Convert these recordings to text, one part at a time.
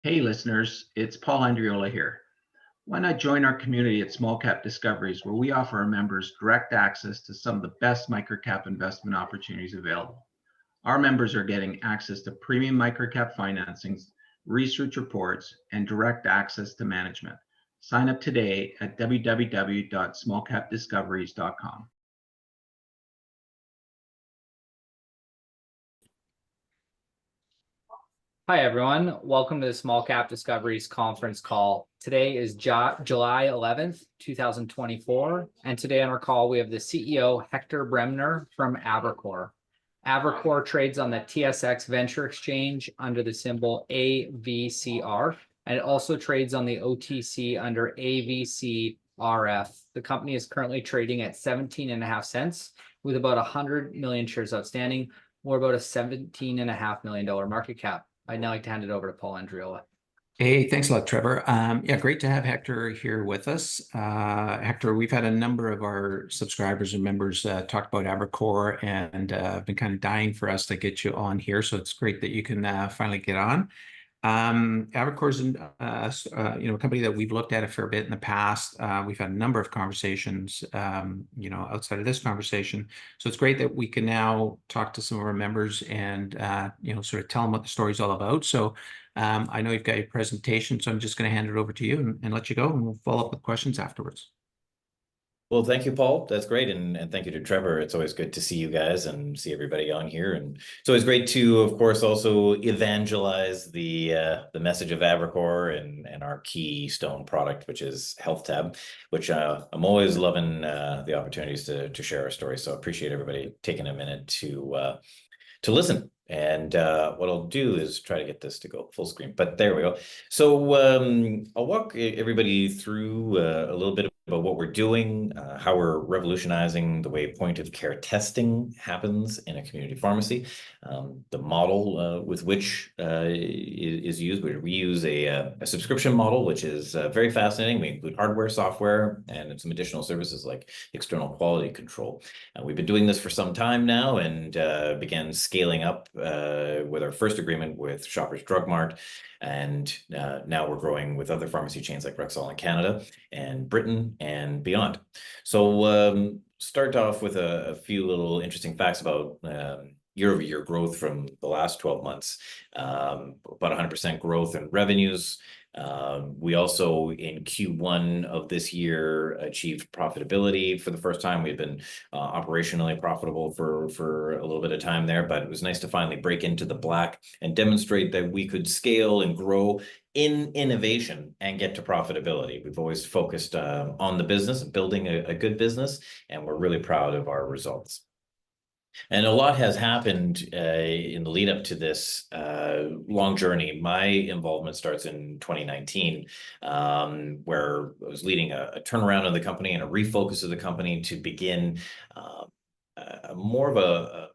Hey listeners, it's Paul Andriola here. Why not join our community at Small Cap Discoveries, where we offer our members direct access to some of the best microcap investment opportunities available. Our members are getting access to premium microcap financings, research reports, and direct access to management. Sign up today at www.smallcapdiscoveries.com. Hi, everyone. Welcome to the Small Cap Discoveries conference call. Today is July 11th, 2024. And today on our call, we have the CEO, Hector Bremner from Avricore. Avricore trades on the TSX Venture Exchange under the symbol AVCR, and it also trades on the OTC under AVCRF. The company is currently trading at 17.5 cents with about 100 million shares outstanding, or about a $17.5 million market cap. I'd now like to hand it over to Paul Andriola. Hey, thanks a lot, Trevor. Yeah, great to have Hector here with us. Hector, we've had a number of our subscribers and members talk about Avricore, and been kind of dying for us to get you on here. So it's great that you can finally get on. Avricore is a company that we've looked at a fair bit in the past. We've had a number of conversations, outside of this conversation. So it's great that we can now talk to some of our members and sort of tell them what the story's all about. So I know you've got your presentation, so I'm just going to hand it over to you and let you go, and we'll follow up with questions afterwards. Well, thank you, Paul. That's great. And thank you to Trevor. It's always good to see you guys and see everybody on here. And it's always great to, of course, also evangelize the message of Avricore and our keystone product, which is Health Tab, which I'm always loving the opportunities to share our story. So I appreciate everybody taking a minute to listen. And what I'll do is try to get this to go full screen, but there we go. So I'll walk everybody through a little bit about what we're doing, how we're revolutionizing the way point-of-care testing happens in a community pharmacy, the model with which is used. We use a subscription model, which is very fascinating. We include hardware, software, and some additional services like external quality control. We've been doing this for some time now and began scaling up with our first agreement with Shoppers Drug Mart. And now we're growing with other pharmacy chains like Rexall in Canada and Britain and beyond. So start off with a few little interesting facts about year-over-year growth from the last 12 months. About 100% growth in revenues. We also, in Q1 of this year, achieved profitability for the first time. We've been operationally profitable for a little bit of time there, but it was nice to finally break into the black and demonstrate that we could scale and grow in innovation and get to profitability. We've always focused on the business, building a good business, and we're really proud of our results. And a lot has happened in the lead up to this long journey. My involvement starts in 2019, where I was leading a turnaround of the company and a refocus of the company to begin more of a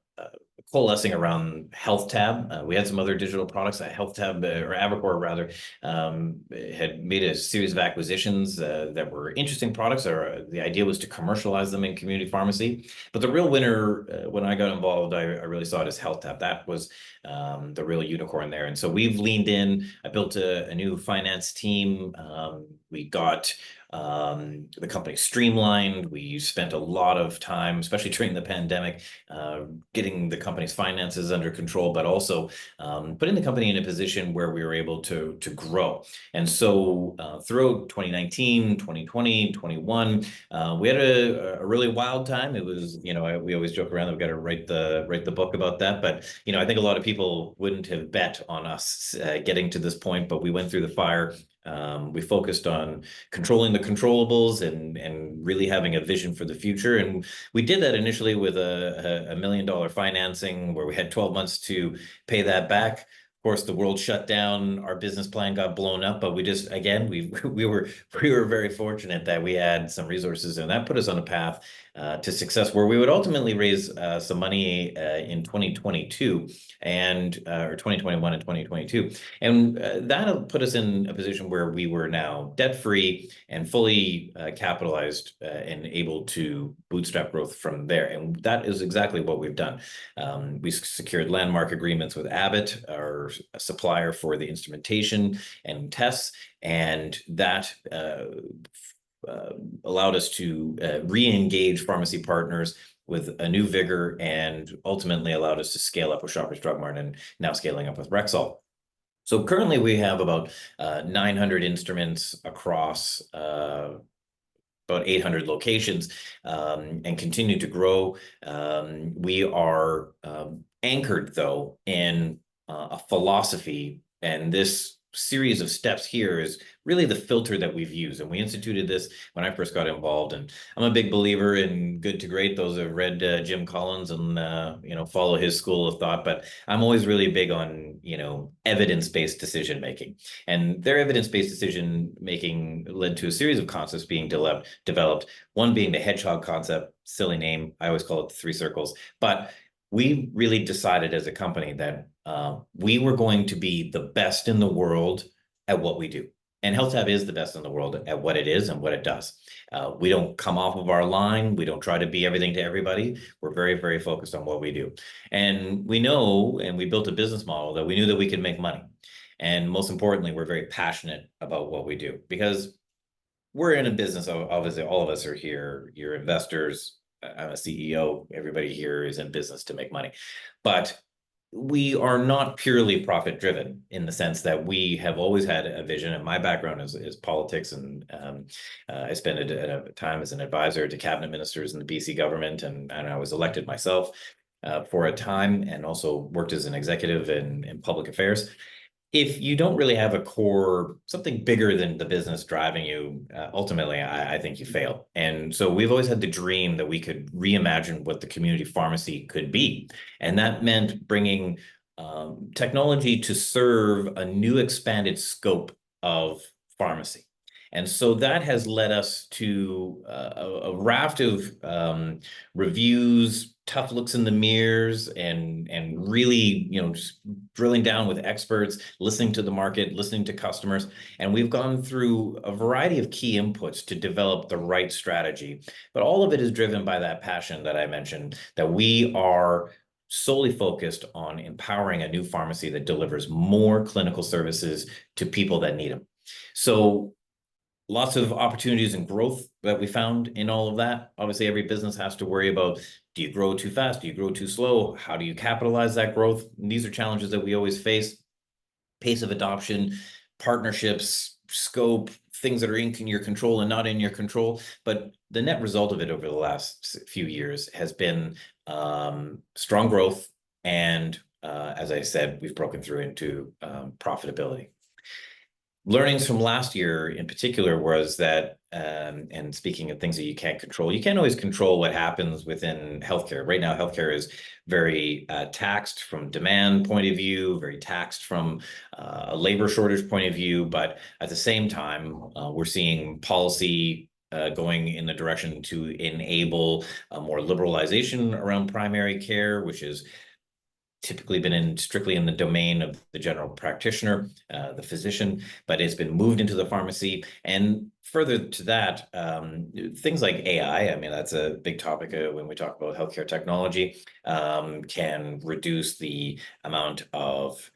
coalescing around Health Tab. We had some other digital products. Health Tab, or Avricore rather, had made a series of acquisitions that were interesting products. The idea was to commercialize them in community pharmacy. But the real winner, when I got involved, I really saw it as Health Tab. That was the real unicorn there. And so we've leaned in. I built a new finance team. We got the company streamlined. We spent a lot of time, especially during the pandemic, getting the company's finances under control, but also putting the company in a position where we were able to grow. And so throughout 2019, 2020, 21, we had a really wild time. It was, we always joke around that we've got to write the book about that. But, I think a lot of people wouldn't have bet on us getting to this point, but we went through the fire. We focused on controlling the controllables and really having a vision for the future. And we did that initially with a $1 million financing where we had 12 months to pay that back. Of course, the world shut down, our business plan got blown up, but we just, again, we were very fortunate that we had some resources, and that put us on a path to success where we would ultimately raise some money in 2022 or 2021 and 2022. And that'll put us in a position where we were now debt-free and fully capitalized and able to bootstrap growth from there. And that is exactly what we've done. We secured landmark agreements with Abbott, our supplier for the instrumentation and tests, and that allowed us to re-engage pharmacy partners with a new vigor, and ultimately allowed us to scale up with Shoppers Drug Mart and now scaling up with Rexall. So currently we have about 900 instruments across about 800 locations, and continue to grow. We are anchored, though, in a philosophy, and this series of steps here is really the filter that we've used. And we instituted this when I first got involved. And I'm a big believer in good to great. Those have read Jim Collins and, follow his school of thought. But I'm always really big on, evidence-based decision making. And their evidence-based decision making led to a series of concepts being developed. One being the hedgehog concept, silly name. I always call it the three circles. But we really decided as a company that we were going to be the best in the world at what we do. And HealthTab is the best in the world at what it is and what it does. We don't come off of our line. We don't try to be everything to everybody. We're very, very focused on what we do. And we know, and we built a business model that we knew that we could make money. And most importantly, we're very passionate about what we do, because we're in a business, obviously all of us are here, you're investors, I'm a CEO, everybody here is in business to make money. But we are not purely profit driven, in the sense that we have always had a vision, and my background is politics, and I spent a time as an advisor to cabinet ministers in the BC government, and I was elected myself for a time, and also worked as an executive in public affairs. If you don't really have a core, something bigger than the business driving you, ultimately, I think you fail. And so we've always had the dream that we could reimagine what the community pharmacy could be. And that meant bringing technology to serve a new expanded scope of pharmacy. And so that has led us to a raft of reviews, tough looks in the mirrors, and really, just drilling down with experts, listening to the market, listening to customers. And we've gone through a variety of key inputs to develop the right strategy. But all of it is driven by that passion that I mentioned, that we are solely focused on empowering a new pharmacy that delivers more clinical services to people that need them. So lots of opportunities and growth that we found in all of that. Obviously, every business has to worry about, do you grow too fast? Do you grow too slow? How do you capitalize that growth? And these are challenges that we always face. Pace of adoption, partnerships, scope, things that are in your control and not in your control. But the net result of it over the last few years has been strong growth. And as I said, we've broken through into profitability. Learnings from last year in particular was that, and speaking of things that you can't control, you can't always control what happens within healthcare. Right now, healthcare is very taxed from demand point of view, very taxed from a labor shortage point of view. But at the same time, we're seeing policy going in the direction to enable more liberalization around primary care, which is typically been strictly in the domain of the general practitioner, the physician, but it's been moved into the pharmacy. And further to that, things like AI, I mean, that's a big topic when we talk about healthcare technology, can reduce the amount of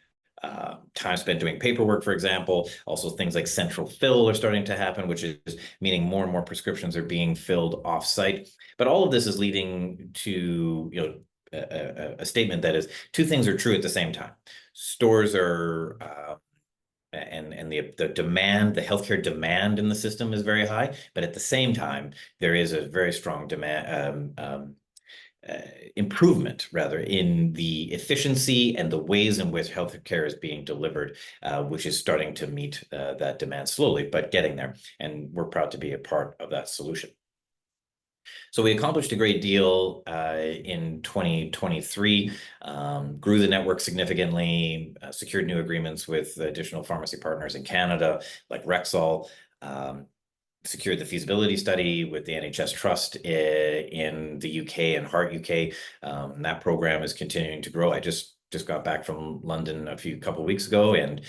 time spent doing paperwork, for example. Also, things like central fill are starting to happen, which is meaning more and more prescriptions are being filled off-site. But all of this is leading to, a statement that is, two things are true at the same time. Stores are and the demand, the healthcare demand in the system is very high, but at the same time, there is a very strong demand improvement rather in the efficiency and the ways in which healthcare is being delivered, which is starting to meet that demand slowly, but getting there. And we're proud to be a part of that solution. So we accomplished a great deal in 2023, grew the network significantly, secured new agreements with additional pharmacy partners in Canada, like Rexall, secured the feasibility study with the NHS Trust in the UK and Heart UK. That program is continuing to grow. I just just got back from London a couple weeks ago, and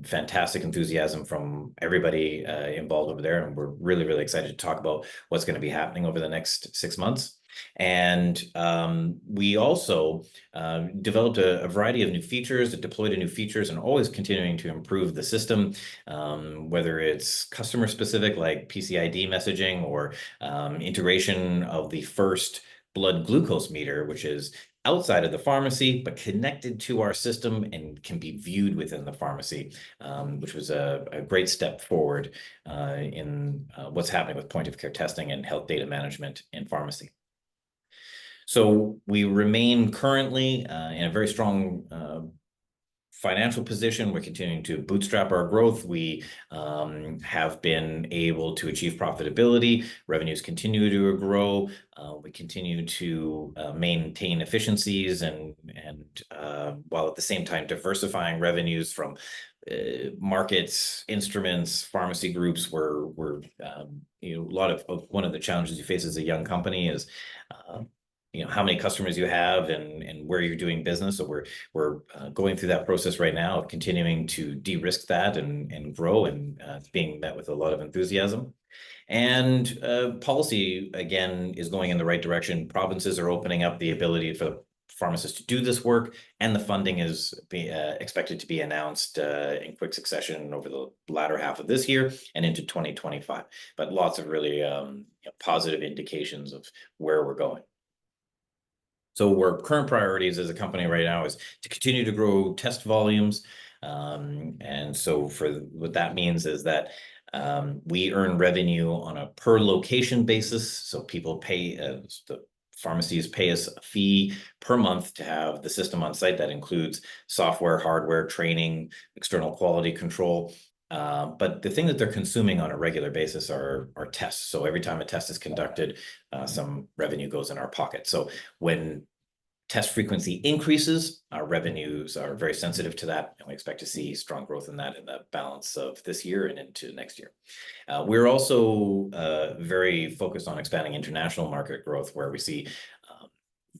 fantastic enthusiasm from everybody involved over there. And we're really, really excited to talk about what's going to be happening over the next 6 months. And we also developed a variety of new features, deployed new features, and always continuing to improve the system, whether it's customer specific like PCID messaging, or integration of the first blood glucose meter, which is outside of the pharmacy, but connected to our system and can be viewed within the pharmacy, which was a great step forward in what's happening with point of care testing and health data management in pharmacy. So we remain currently in a very strong financial position. We're continuing to bootstrap our growth. We have been able to achieve profitability. Revenues continue to grow. We continue to maintain efficiencies, and while at the same time diversifying revenues from markets, instruments, pharmacy groups. We're a lot of one of the challenges you face as a young company is how many customers you have and where you're doing business. So we're going through that process right now of continuing to de-risk that and grow, and being met with a lot of enthusiasm. And policy, again, is going in the right direction. Provinces are opening up the ability for pharmacists to do this work, and the funding is expected to be announced in quick succession over the latter half of this year and into 2025. But lots of really positive indications of where we're going. So our current priorities as a company right now is to continue to grow test volumes. And so what that means is that we earn revenue on a per location basis. So people pay, the pharmacies pay us a fee per month to have the system on site. That includes software, hardware, training, external quality control. But the thing that they're consuming on a regular basis are tests. So every time a test is conducted, some revenue goes in our pocket. So when test frequency increases, our revenues are very sensitive to that, and we expect to see strong growth in that in the balance of this year and into next year. We're also very focused on expanding international market growth, where we see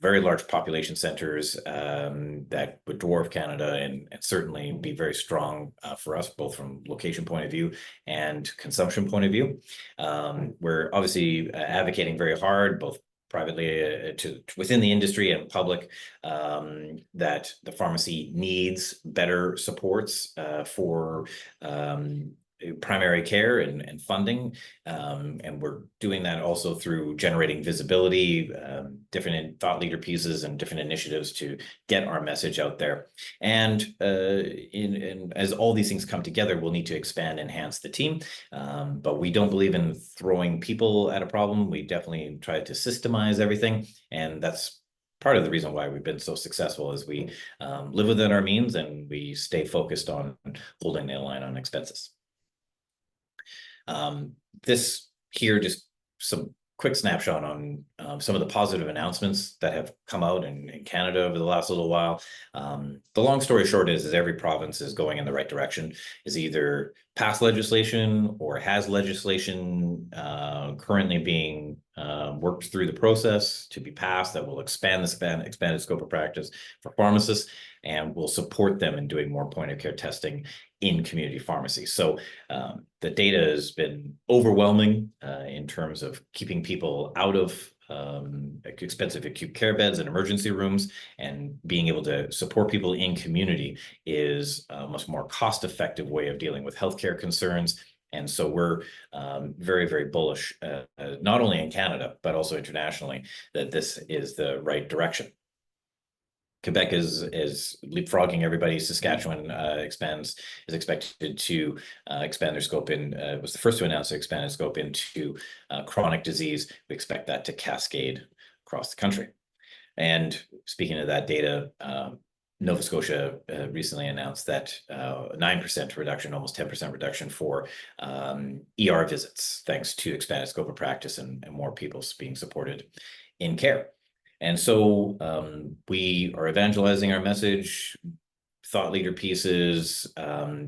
very large population centers that would dwarf Canada and certainly be very strong for us, both from location point of view and consumption point of view. We're obviously advocating very hard, both privately to within the industry and public, that the pharmacy needs better supports for primary care and funding, and we're doing that also through generating visibility, different thought leader pieces and different initiatives to get our message out there. And as all these things come together, we'll need to expand, enhance the team, but we don't believe in throwing people at a problem. We definitely try to systemize everything, and that's part of the reason why we've been so successful, is we live within our means and we stay focused on holding the line on expenses. This here, just some quick snapshot on some of the positive announcements that have come out in Canada over the last little while. The long story short is every province is going in the right direction, is either passed legislation or has legislation currently being worked through the process to be passed that will expand the expanded scope of practice for pharmacists, and will support them in doing more point of care testing in community pharmacy. So the data has been overwhelming in terms of keeping people out of expensive acute care beds and emergency rooms, and being able to support people in community is a much more cost-effective way of dealing with healthcare concerns. And so we're very, very bullish, not only in Canada, but also internationally, that this is the right direction. Quebec is leapfrogging everybody. Saskatchewan is expected to expand their scope was the first to announce to expand its scope into chronic disease. We expect that to cascade across the country. And speaking of that data, Nova Scotia recently announced that 9% reduction, almost 10% reduction for ER visits, thanks to expanded scope of practice and more people being supported in care. And so we are evangelizing our message, thought leader pieces,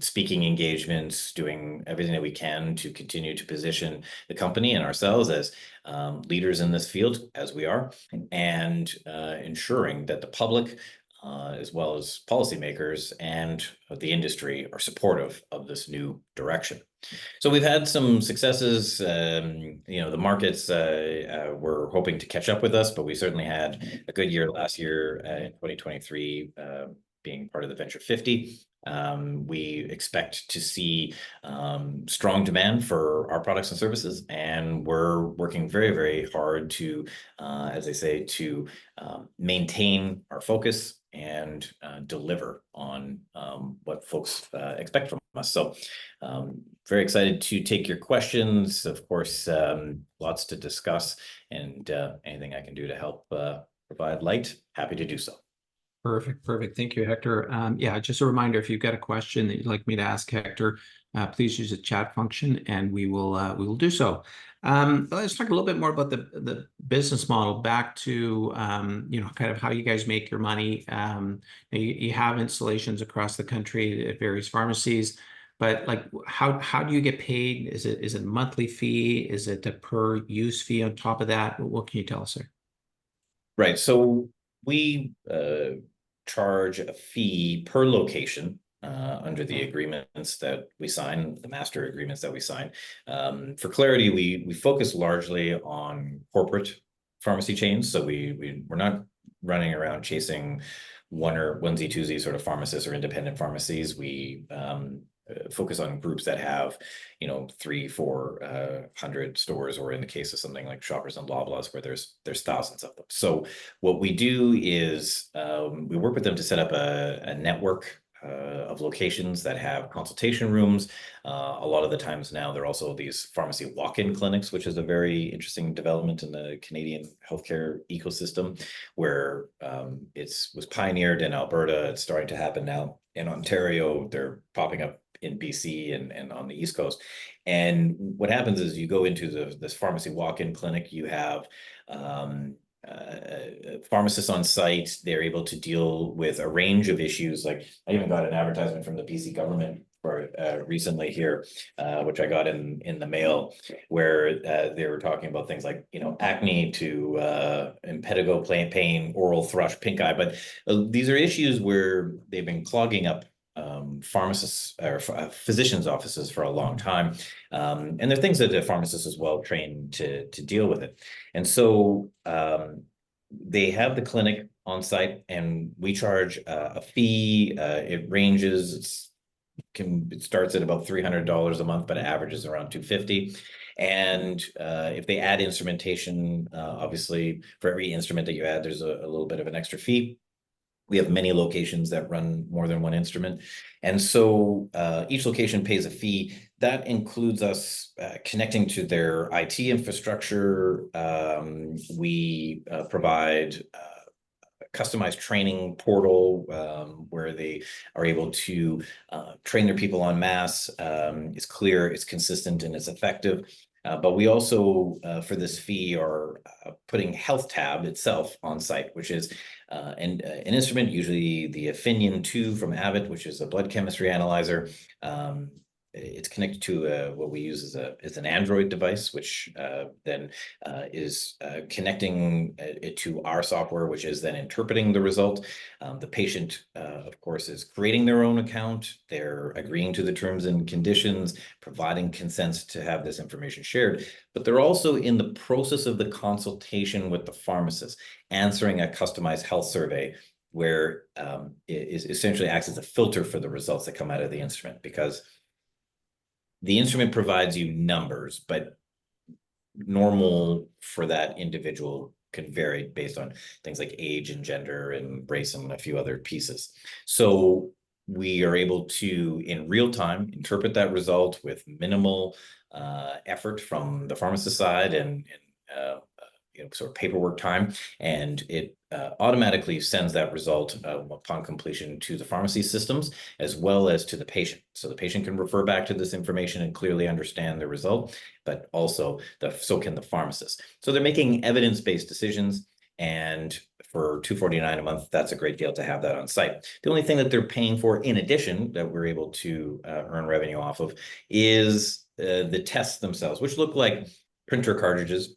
speaking engagements, doing everything that we can to continue to position the company and ourselves as leaders in this field, as we are, and ensuring that the public as well as policymakers and the industry are supportive of this new direction. So we've had some successes. The markets were hoping to catch up with us, but we certainly had a good year last year in 2023, being part of the Venture 50. We expect to see strong demand for our products and services, and we're working very, very hard to, as I say, to maintain our focus and deliver on what folks expect from us. So very excited to take your questions. Of course, lots to discuss, and anything I can do to help provide light, happy to do so. Perfect. Thank you, Hector. Yeah, just a reminder, if you've got a question that you'd like me to ask Hector, please use the chat function and we will do so. Let's talk a little bit more about the business model, back to kind of how you guys make your money. You have installations across the country at various pharmacies, but like how do you get paid? Is it a monthly fee? Is it a per use fee on top of that? What can you tell us there? Right. So we charge a fee per location under the agreements that we sign, the master agreements that we sign. For clarity, we focus largely on corporate pharmacy chains. So we're not running around chasing onesie twosie sort of pharmacists or independent pharmacies. We focus on groups that have 300-400 stores, or in the case of something like Shoppers and Loblaws, where there's thousands of them. So what we do is we work with them to set up a network of locations that have consultation rooms. A lot of the times now, there are also these pharmacy walk-in clinics, which is a very interesting development in the Canadian healthcare ecosystem, where it was pioneered in Alberta. It's starting to happen now in Ontario. They're popping up in BC and on the East Coast. And what happens is you go into this pharmacy walk-in clinic, you have pharmacists on site. They're able to deal with a range of issues. Like, I even got an advertisement from the BC government for recently here, which I got in the mail, where they were talking about things like acne to impetigo pain, oral thrush, pink eye. But these are issues where they've been clogging up pharmacists or physicians' offices for a long time, and they're things that the pharmacists is well trained to deal with it. And so they have the clinic on site, and we charge a fee. It ranges. It starts at about $300 a month, but it averages around $250. And if they add instrumentation, obviously for every instrument that you add, there's a little bit of an extra fee. We have many locations that run more than one instrument. And so each location pays a fee. That includes us connecting to their IT infrastructure. We provide a customized training portal where they are able to train their people en masse. It's clear, it's consistent, and it's effective. But we also, for this fee, are putting Health Tab itself on site, which is an instrument, usually the Afinion 2 from Abbott, which is a blood chemistry analyzer. It's connected to what we use as an Android device, which then is connecting it to our software, which is then interpreting the result. The patient, of course, is creating their own account. They're agreeing to the terms and conditions, providing consents to have this information shared. But they're also in the process of the consultation with the pharmacist, answering a customized health survey, where it essentially acts as a filter for the results that come out of the instrument, because the instrument provides you numbers, but normal for that individual can vary based on things like age and gender and race and a few other pieces. So we are able to, in real time, interpret that result with minimal effort from the pharmacist side and sort of paperwork time, and it automatically sends that result upon completion to the pharmacy systems as well as to the patient. So the patient can refer back to this information and clearly understand the result, but also so can the pharmacist. So they're making evidence-based decisions, and for $249 a month, that's a great deal to have that on site. The only thing that they're paying for, in addition, that we're able to earn revenue off of, is the tests themselves, which look like printer cartridges.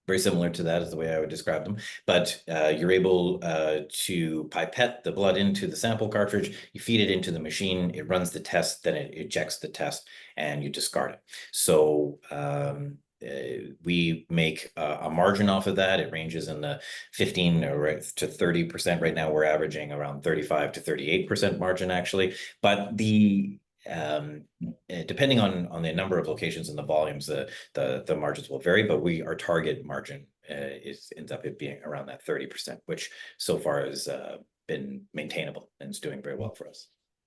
Very similar to that is the way I would describe them. But you're able to pipette the blood into the sample cartridge, you feed it into the machine, it runs the test, then it ejects the test, and you discard it. So we make a margin off of that. It ranges in the 15 to 30%. Right now, we're averaging around 35 to 38% margin, actually. But depending on the number of locations and the volumes, the margins will vary, but our target margin ends up being around that 30%, which so far has been maintainable and is doing very well for us.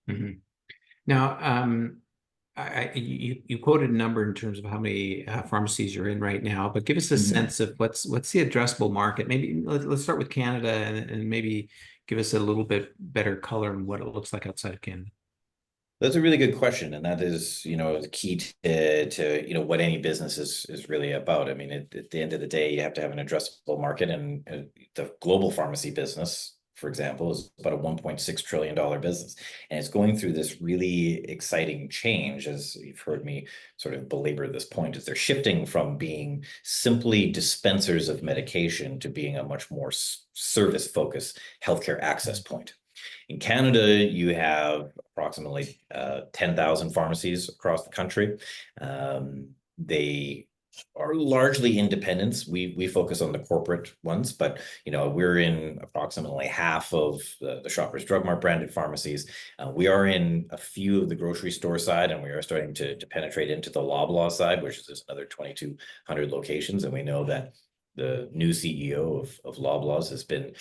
Mm-hmm. Now, you quoted a number in terms of how many pharmacies you're in right now, but give us a sense of what's the addressable market. Maybe let's start with Canada and maybe give us a little bit better color on what it looks like outside of Canada. That's a really good question, and that is, the key to what any business is really about. I mean, at the end of the day, you have to have an addressable market, and the global pharmacy business, for example, is about a $1.6 trillion business, and it's going through this really exciting change, as you've heard me sort of belabor this point, is they're shifting from being simply dispensers of medication to being a much more service-focused healthcare access point. In Canada, you have approximately 10,000 pharmacies across the country. They are largely independents. We focus on the corporate ones, but we're in approximately half of the Shoppers Drug Mart branded pharmacies. We are in a few of the grocery store side, and we are starting to penetrate into the Loblaw side, which is another 2,200 locations. And we know that the new CEO of Loblaws has been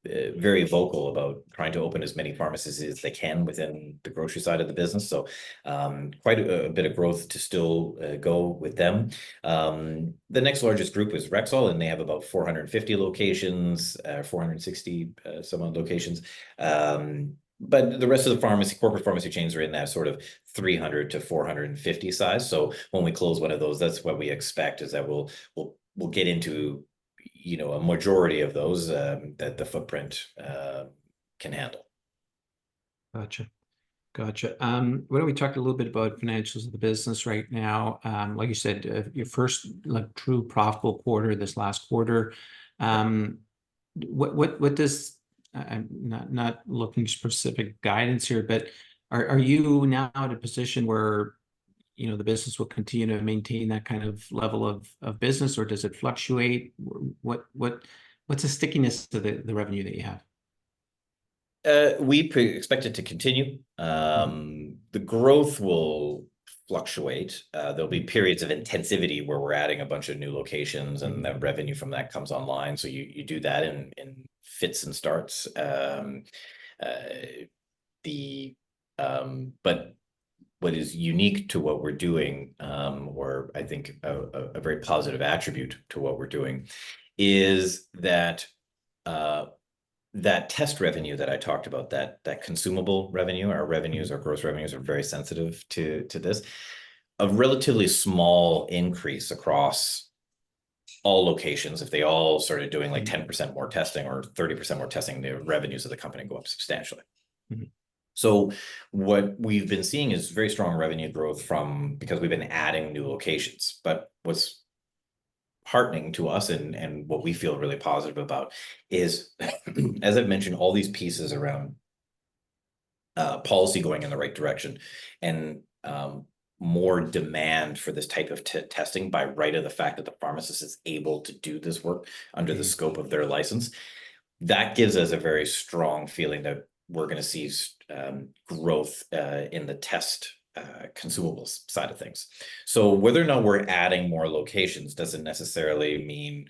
very vocal about trying to open as many pharmacies as they can within the grocery side of the business. So quite a bit of growth to still go with them. The next largest group is Rexall, and they have about 450 locations, 460 some odd locations. But the rest of the corporate pharmacy chains are in that sort of 300 to 450 size. So when we close one of those, that's what we expect, is that we'll get into a majority of those that the footprint can handle. Gotcha. Why don't we talk a little bit about financials of the business right now? Like you said, your first true profitable quarter, this last quarter. What does, I'm not looking specific guidance here, but are you now in a position where the business will continue to maintain that kind of level of business, or does it fluctuate? What's the stickiness to the revenue that you have? We expect it to continue. The growth will fluctuate. There'll be periods of intensivity where we're adding a bunch of new locations, and the revenue from that comes online. So you do that in fits and starts. But what is unique to what we're doing, or I think a very positive attribute to what we're doing, is that that test revenue that I talked about, that consumable revenue, our gross revenues are very sensitive to this. A relatively small increase across all locations, if they all started doing like 10% more testing or 30% more testing, the revenues of the company go up substantially. Mm-hmm. So what we've been seeing is very strong revenue growth because we've been adding new locations. But what's heartening to us and what we feel really positive about is, as I've mentioned, all these pieces around policy going in the right direction, and more demand for this type of testing by right of the fact that the pharmacist is able to do this work under the scope of their license. That gives us a very strong feeling that we're going to see growth in the test consumables side of things. So whether or not we're adding more locations doesn't necessarily mean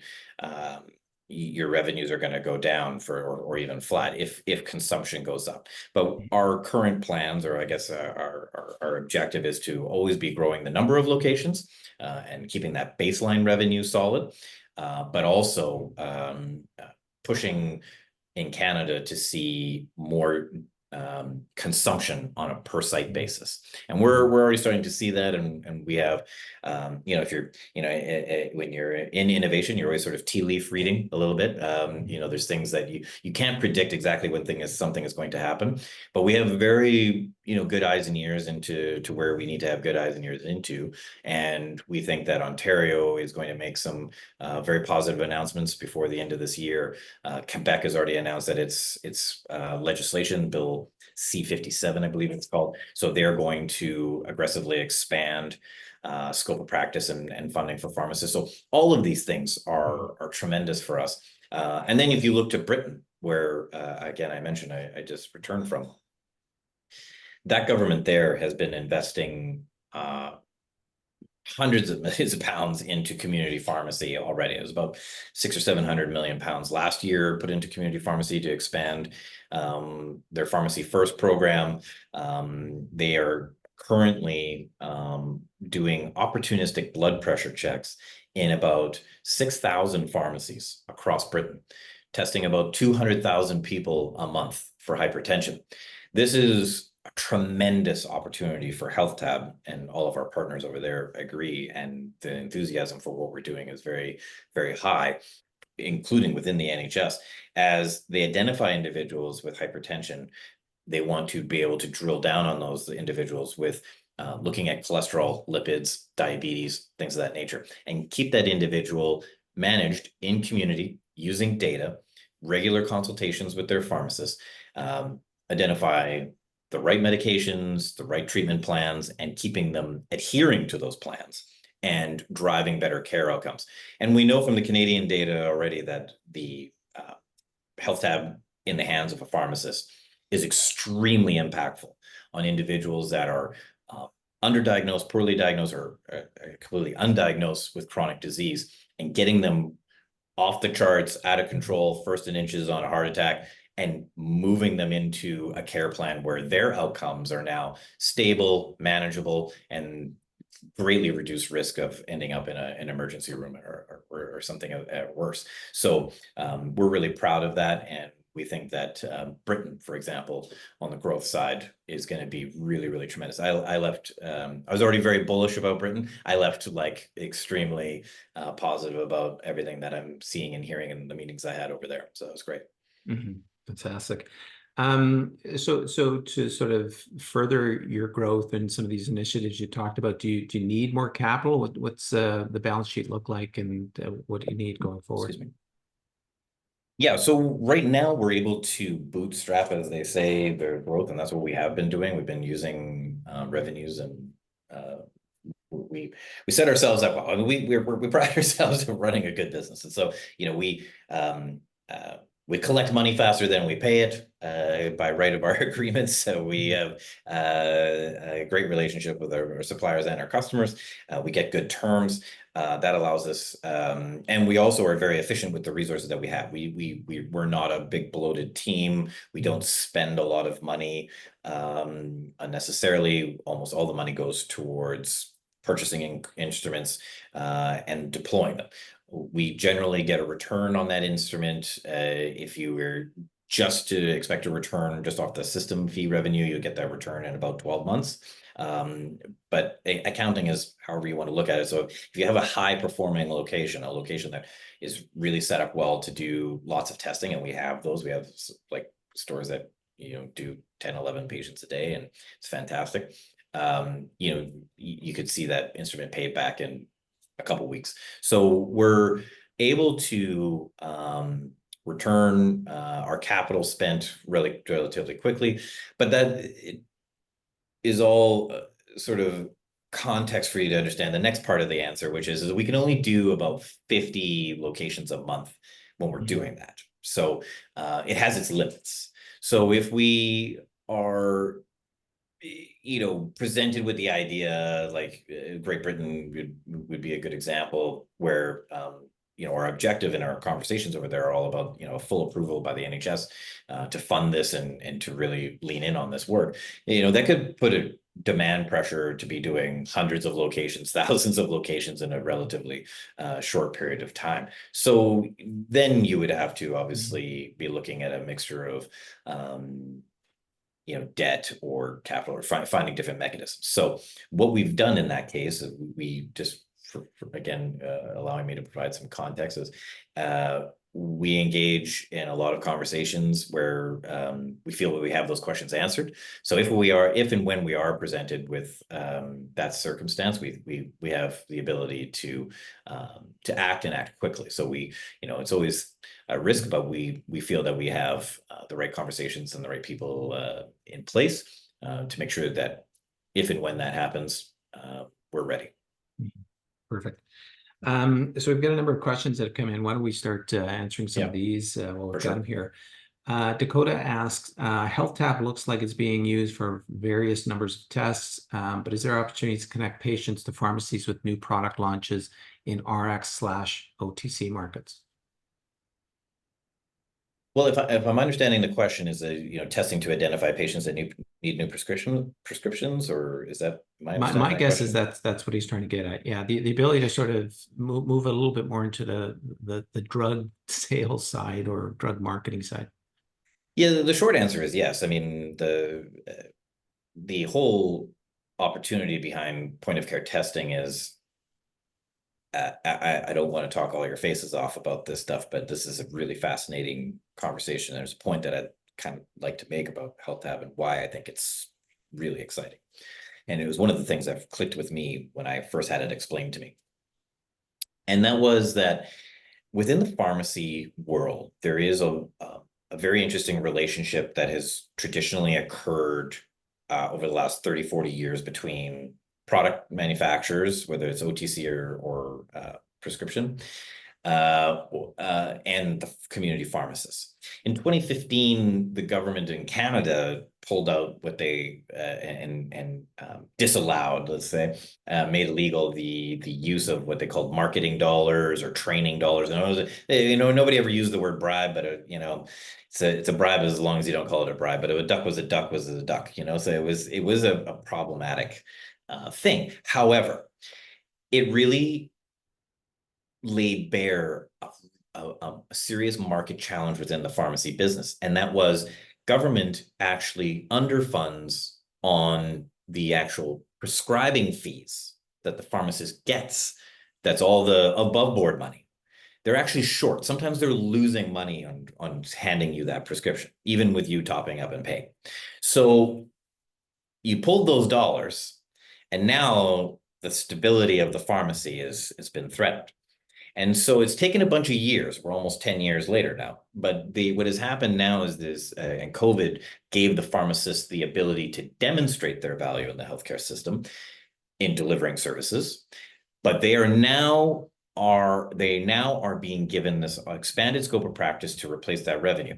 your revenues are going to go down or even flat if consumption goes up. But our current plans, or I guess our objective, is to always be growing the number of locations and keeping that baseline revenue solid, but also pushing in Canada to see more consumption on a per site basis, and we're already starting to see that, and we have if you're when you're in innovation, you're always sort of tea leaf reading a little bit. There's things that you can't predict exactly when something is going to happen, but we have very good eyes and ears into where we need to have good eyes and ears into. And we think that Ontario is going to make some very positive announcements before the end of this year. Quebec has already announced that its legislation, Bill C-57, I believe it's called. So they're going to aggressively expand scope of practice and funding for pharmacists. So all of these things are tremendous for us. And then if you look to Britain, where again, I mentioned I just returned from, that government there has been investing hundreds of millions of pounds into community pharmacy already. It was about 600 or 700 million pounds last year put into community pharmacy to expand their Pharmacy First program. They are currently doing opportunistic blood pressure checks in about 6,000 pharmacies across Britain, testing about 200,000 people a month for hypertension. This is a tremendous opportunity for HealthTab, and all of our partners over there agree. And the enthusiasm for what we're doing is very, very high, including within the NHS. As they identify individuals with hypertension, they want to be able to drill down on those individuals with looking at cholesterol, lipids, diabetes, things of that nature, and keep that individual managed in community using data, regular consultations with their pharmacist, identify the right medications, the right treatment plans, and keeping them adhering to those plans and driving better care outcomes. And we know from the Canadian data already that the health tab in the hands of a pharmacist is extremely impactful on individuals that are underdiagnosed, poorly diagnosed, or completely undiagnosed with chronic disease, and getting them off the charts, out of control, first in inches on a heart attack, and moving them into a care plan where their outcomes are now stable, manageable, and greatly reduced risk of ending up in an emergency room or something worse. So we're really proud of that. And we think that Britain, for example, on the growth side is going to be really, really tremendous. I left, I was already very bullish about Britain. I left like extremely positive about everything that I'm seeing and hearing in the meetings I had over there. So it was great. Mm-hmm. Fantastic. So to sort of further your growth and some of these initiatives you talked about, do you need more capital? What's the balance sheet look like, and what do you need going forward? Excuse me. Yeah, so right now we're able to bootstrap, as they say, their growth, and that's what we have been doing. We've been using revenues, and we set ourselves up well. I mean, we pride ourselves in running a good business, and so we collect money faster than we pay it by right of our agreements. So we have a great relationship with our suppliers and our customers. We get good terms. That allows us, and we also are very efficient with the resources that we have. We're not a big bloated team. We don't spend a lot of money unnecessarily. Almost all the money goes towards purchasing instruments and deploying them. We generally get a return on that instrument. If you were just to expect a return just off the system fee revenue, you'll get that return in about 12 months. But accounting is however you want to look at it. So if you have a high performing location, a location that is really set up well to do lots of testing, and we have those, we have like stores that, do 10, 11 patients a day, and it's fantastic. You could see that instrument paid back in a couple weeks. So we're able to return our capital spent relatively quickly, but that is all sort of context for you to understand the next part of the answer, which is we can only do about 50 locations a month when we're doing that. So it has its limits. So if we are presented with the idea, like Great Britain would be a good example, where our objective in our conversations over there are all about a full approval by the NHS to fund this and to really lean in on this work. That could put a demand pressure to be doing hundreds of locations, thousands of locations in a relatively short period of time. So then you would have to obviously be looking at a mixture of debt or capital, or finding different mechanisms. So what we've done in that case is we just, for again, allowing me to provide some context, is we engage in a lot of conversations where we feel that we have those questions answered. So if and when we are presented with that circumstance, we have the ability to act and act quickly. So it's always a risk, but we feel that we have the right conversations and the right people in place to make sure that if and when that happens, we're ready. Perfect. So we've got a number of questions that have come in. Why don't we start answering some of these while we've got them here. Dakota asks, Health Tab looks like it's being used for various numbers of tests, but is there opportunities to connect patients to pharmacies with new product launches in RX/OTC markets? Well, if I'm understanding the question, is testing to identify patients that need new prescriptions, or is that my guess is that's what he's trying to get at. Yeah, the ability to sort of move a little bit more into the drug sales side or drug marketing side. Yeah, the short answer is yes. I mean, the whole opportunity behind point of care testing is. I don't want to talk all your faces off about this stuff, but this is a really fascinating conversation. There's a point that I'd kind of like to make about Health Tab and why I think it's really exciting. And it was one of the things that clicked with me when I first had it explained to me. And that was that within the pharmacy world, there is a very interesting relationship that has traditionally occurred over the last 30, 40 years between product manufacturers, whether it's OTC or prescription, and the community pharmacists. In 2015, the government in Canada pulled out what they and disallowed, let's say, made illegal the use of what they called marketing dollars or training dollars. And nobody ever used the word bribe, but it's a bribe as long as you don't call it a bribe. But if a duck was a duck, was a duck. So it was a problematic thing. However, it really laid bare a serious market challenge within the pharmacy business, and that was government actually underfunds on the actual prescribing fees that the pharmacist gets. That's all the above board money. They're actually short. Sometimes they're losing money on handing you that prescription, even with you topping up and paying. So you pulled those dollars, and now the stability of the pharmacy has been threatened. And so it's taken a bunch of years. We're almost 10 years later now. But what has happened now is this, and COVID gave the pharmacists the ability to demonstrate their value in the healthcare system in delivering services. But they now are being given this expanded scope of practice to replace that revenue.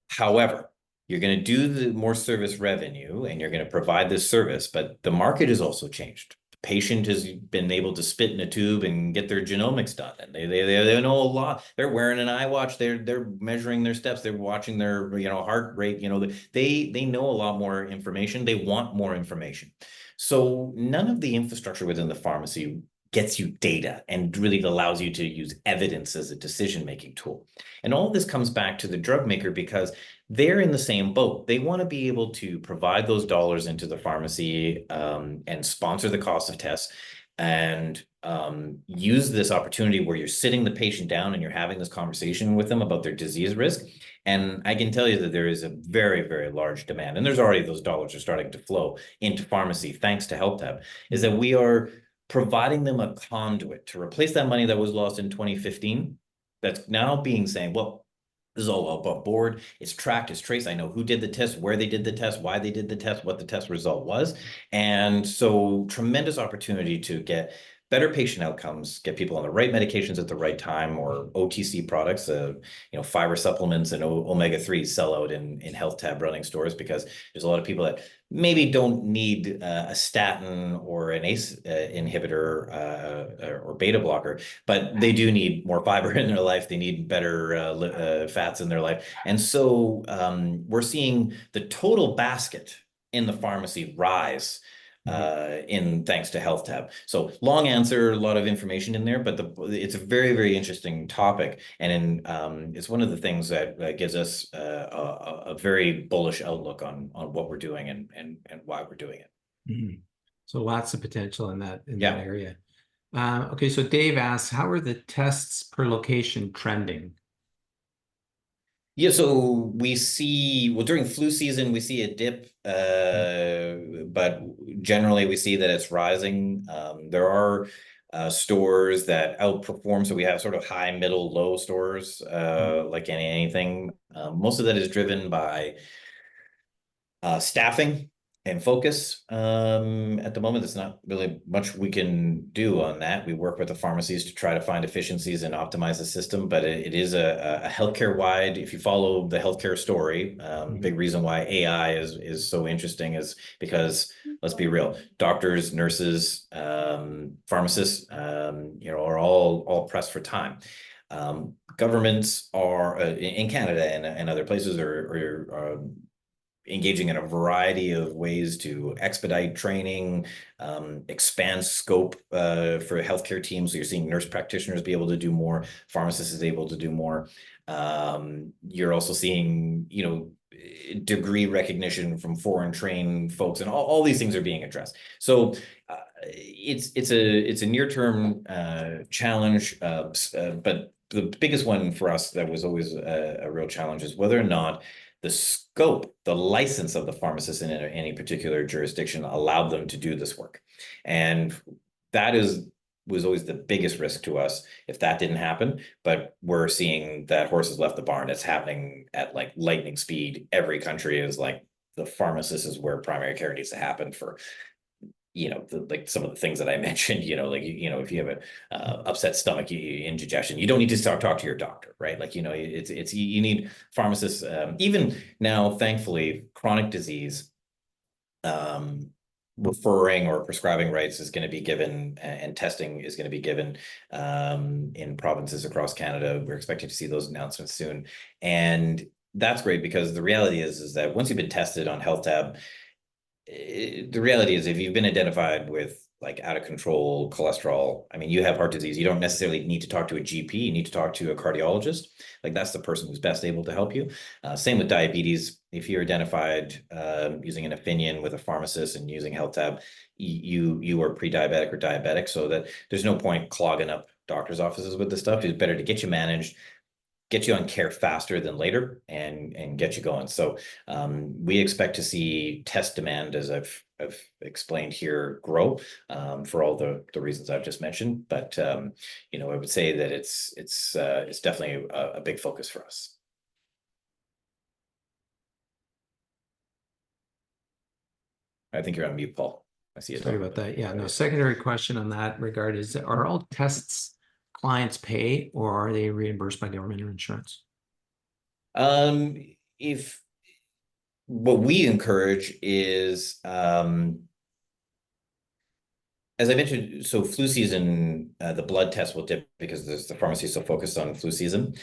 However, you're going to do the more service revenue and you're going to provide this service, but the market has also changed. Patient has been able to spit in a tube and get their genomics done, and they know a lot. They're wearing an iWatch. They're measuring their steps. They're watching their heart rate. They know a lot more information. They want more information. So none of the infrastructure within the pharmacy gets you data and really allows you to use evidence as a decision-making tool. And all of this comes back to the drug maker because they're in the same boat. They want to be able to provide those dollars into the pharmacy and sponsor the cost of tests and use this opportunity where you're sitting the patient down and you're having this conversation with them about their disease risk. And I can tell you that there is a very, very large demand, and there's already those dollars are starting to flow into pharmacy thanks to Health Tab, is that we are providing them a conduit to replace that money that was lost in 2015. That's now being saying, well, this is all above board. It's tracked, it's traced. I know who did the test, where they did the test, why they did the test, what the test result was. And so tremendous opportunity to get better patient outcomes, get people on the right medications at the right time, or OTC products, fiber supplements and omega-3s sell out in Health Tab running stores because there's a lot of people that maybe don't need a statin or an ACE inhibitor or beta blocker, but they do need more fiber in their life. They need better fats in their life. And so we're seeing the total basket in the pharmacy rise thanks to Health Tab. So long answer, a lot of information in there, but it's a very, very interesting topic. And it's one of the things that gives us a very bullish outlook on what we're doing and why we're doing it. Mm-hmm. So lots of potential in that area. Okay, so Dave asks, how are the tests per location trending? Yeah, so we see, well, during flu season, we see a dip, but generally we see that it's rising. There are stores that outperform. So we have sort of high, middle, low stores, like anything. Most of that is driven by staffing and focus. At the moment, there's not really much we can do on that. We work with the pharmacies to try to find efficiencies and optimize the system, but it is a healthcare wide. If you follow the healthcare story, big reason why AI is so interesting is because, let's be real, doctors, nurses, pharmacists, are all pressed for time. Governments are in Canada and other places are engaging in a variety of ways to expedite training, expand scope for healthcare teams. So you're seeing nurse practitioners be able to do more, pharmacists is able to do more. You're also seeing, degree recognition from foreign trained folks, and all these things are being addressed. So it's a near-term challenge, but the biggest one for us that was always a real challenge is whether or not the scope, the license of the pharmacist in any particular jurisdiction allowed them to do this work. And that was always the biggest risk to us if that didn't happen. But we're seeing that horses left the barn. It's happening at like lightning speed. Every country is like, the pharmacist is where primary care needs to happen for, like some of the things that I mentioned, if you have a upset stomach, indigestion, you don't need to talk to your doctor, right? Like, it's you need pharmacists. Even now, thankfully, chronic disease referring or prescribing rights is going to be given, and testing is going to be given in provinces across Canada. We're expecting to see those announcements soon, and that's great because the reality is that once you've been tested on Health Tab, the reality is if you've been identified with like out of control cholesterol, I mean, you have heart disease, you don't necessarily need to talk to a GP, you need to talk to a cardiologist. Like that's the person who's best able to help you. Same with diabetes. If you're identified using an opinion with a pharmacist and using Health Tab, you are pre-diabetic or diabetic, so that there's no point clogging up doctor's offices with this stuff. It's better to get you managed, get you on care faster than later, and get you going. So we expect to see test demand, as I've explained here, grow for all the reasons I've just mentioned. But I would say that it's definitely a big focus for us. I think you're on mute, Paul. I see it. Sorry about that. Yeah, no, secondary question on that regard is, are all tests clients pay, or are they reimbursed by government or insurance? If what we encourage is, as I mentioned, so flu season, the blood test will dip because the pharmacy is so focused on flu season.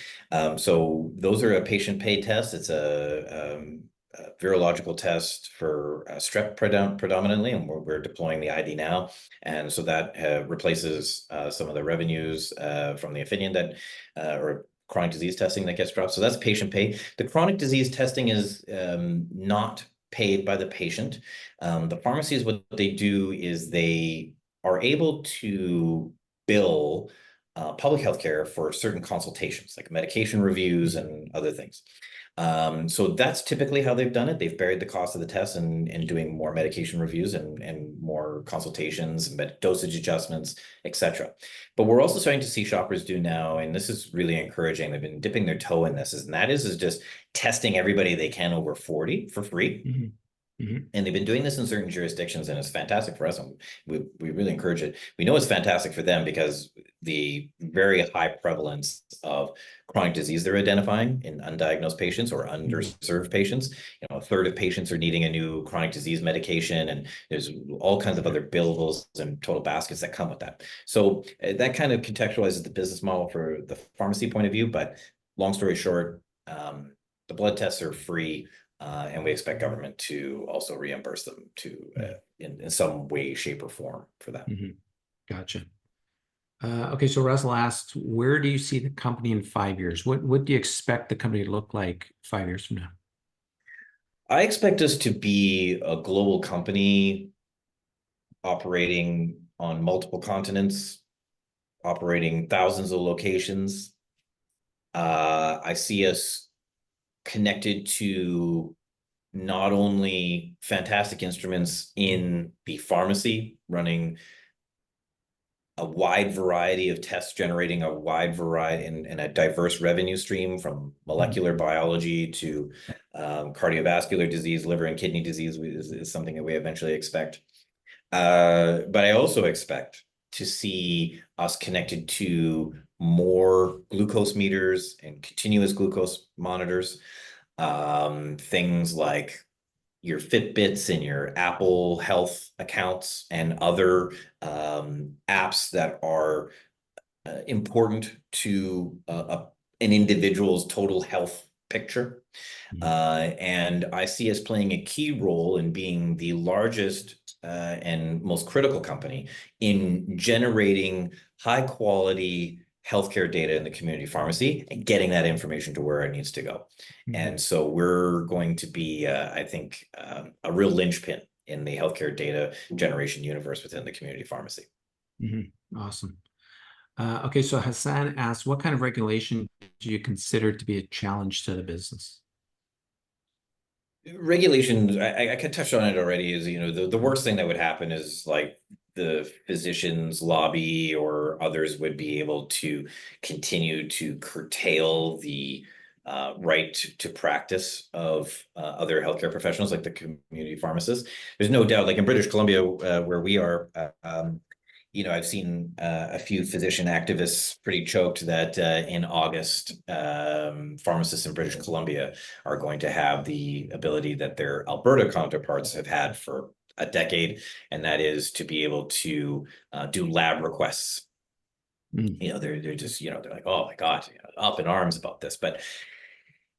So those are a patient paid test. It's a virological test for strep predominantly, and we're deploying the ID now. And so that replaces some of the revenues from the opinion that, or chronic disease testing that gets dropped. So that's patient pay. The chronic disease testing is not paid by the patient. The pharmacies, what they do is they are able to bill public health care for certain consultations, like medication reviews and other things. So that's typically how they've done it. They've buried the cost of the test and doing more medication reviews and more consultations and dosage adjustments, etc. But we're also starting to see shoppers do now, and this is really encouraging. They've been dipping their toe in this, and that is just testing everybody they can over 40 for free. Mm-hmm. Mm-hmm. And they've been doing this in certain jurisdictions, and it's fantastic for us. And we really encourage it. We know it's fantastic for them because the very high prevalence of chronic disease they're identifying in undiagnosed patients or underserved patients. A third of patients are needing a new chronic disease medication, and there's all kinds of other billables and total baskets that come with that. So that kind of contextualizes the business model for the pharmacy point of view. But long story short, the blood tests are free. And we expect government to also reimburse them in some way, shape, or form for that. Mm-hmm. Gotcha. Okay, so Russell asked, where do you see the company in 5 years? What do you expect the company to look like 5 years from now? I expect us to be a global company operating on multiple continents, operating thousands of locations. I see us connected to not only fantastic instruments in the pharmacy, running a wide variety of tests, generating a wide variety and a diverse revenue stream, from molecular biology to cardiovascular disease, liver and kidney disease is something that we eventually expect. But I also expect to see us connected to more glucose meters and continuous glucose monitors, things like your Fitbits and your Apple Health accounts and other apps that are important to an individual's total health picture. And I see us playing a key role in being the largest and most critical company in generating high quality healthcare data in the community pharmacy and getting that information to where it needs to go. And so we're going to be, I think, a real linchpin in the healthcare data generation universe within the community pharmacy. Awesome. Okay, so Hassan asked, what kind of regulation do you consider to be a challenge to the business? Regulations, I could touch on it already, is, the worst thing that would happen is like the physicians lobby or others would be able to continue to curtail the right to practice of other healthcare professionals like the community pharmacists. There's no doubt, like in British Columbia, where we are, I've seen a few physician activists pretty choked that in August, pharmacists in British Columbia are going to have the ability that their Alberta counterparts have had for a decade, and that is to be able to do lab requests. They're just, they're like, oh my God, up in arms about this. But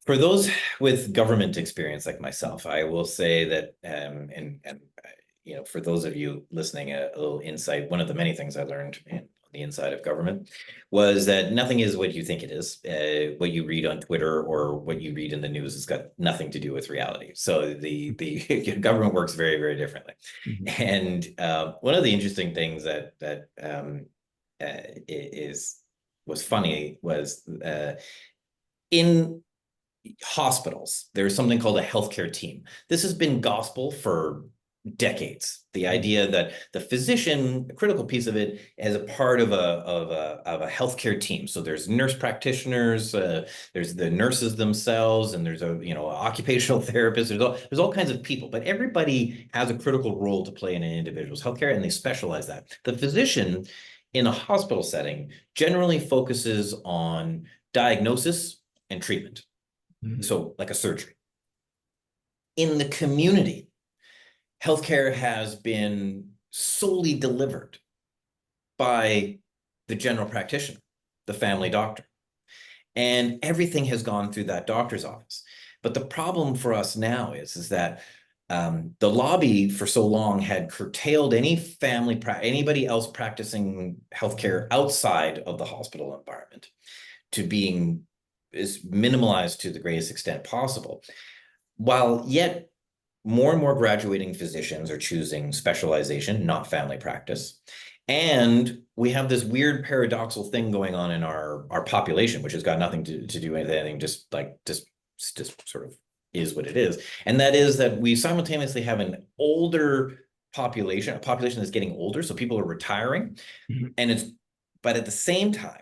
for those with government experience like myself, I will say that, for those of you listening, a little insight. One of the many things I learned on the inside of government was that nothing is what you think it is. What you read on Twitter or what you read in the news has got nothing to do with reality. So the government works very, very differently. And one of the interesting things that was funny was in hospitals, there's something called a healthcare team. This has been gospel for decades. The idea that the physician, a critical piece of it, as a part of a healthcare team. So there's nurse practitioners, there's the nurses themselves, and there's occupational therapists. There's all kinds of people, but everybody has a critical role to play in an individual's healthcare, and they specialize that. The physician in a hospital setting generally focuses on diagnosis and treatment. So like a surgery. In the community, healthcare has been solely delivered by the general practitioner, the family doctor, and everything has gone through that doctor's office. But the problem for us now is that the lobby for so long had curtailed anybody else practicing healthcare outside of the hospital environment to being is minimalized to the greatest extent possible, while yet more and more graduating physicians are choosing specialization, not family practice. And we have this weird paradoxical thing going on in our population, which has got nothing to do with anything, just sort of is what it is. And that is that we simultaneously have an older population, a population that's getting older, so people are retiring, but at the same time,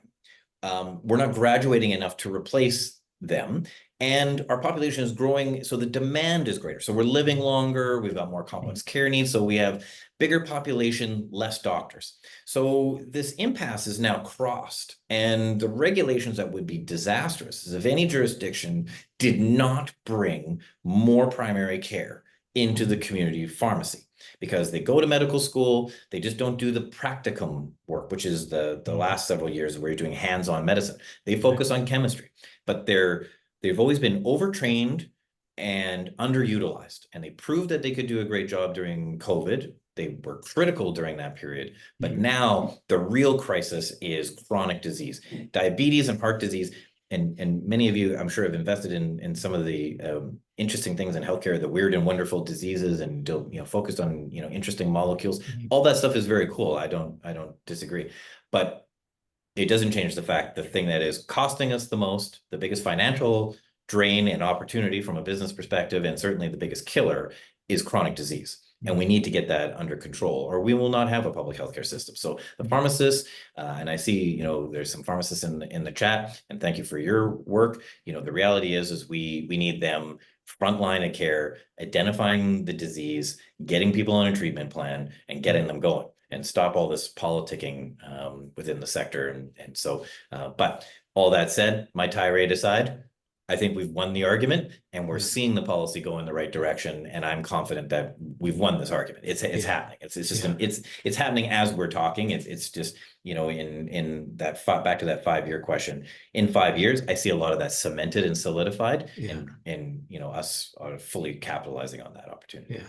we're not graduating enough to replace them. And our population is growing, so the demand is greater. So we're living longer, we've got more complex care needs, so we have bigger population, less doctors. So this impasse is now crossed, and the regulations that would be disastrous is if any jurisdiction did not bring more primary care into the community pharmacy, because they go to medical school, they just don't do the practicum work, which is the last several years where you're doing hands-on medicine. They focus on chemistry, but they've always been overtrained and underutilized, and they proved that they could do a great job during COVID. They were critical during that period, but now the real crisis is chronic disease, diabetes and heart disease. And many of you, I'm sure, have invested in some of the interesting things in healthcare, the weird and wonderful diseases, and focused on interesting molecules. All that stuff is very cool. I don't disagree, but it doesn't change the fact the thing that is costing us the most, the biggest financial drain and opportunity from a business perspective, and certainly the biggest killer is chronic disease. And we need to get that under control, or we will not have a public healthcare system. So the pharmacists, and I see, you know, there's some pharmacists in the chat, and thank you for your work. You know, the reality is we need them front line of care, identifying the disease, getting people on a treatment plan, and getting them going, and stop all this politicking within the sector. And so, but all that said, my tirade aside, I think we've won the argument, and we're seeing the policy go in the right direction. And I'm confident that we've won this argument. It's happening. It's just it's happening as we're talking. It's just, you know, in that back to that 5-year question. In 5 years, I see a lot of that cemented and solidified, and you know, us are fully capitalizing on that opportunity.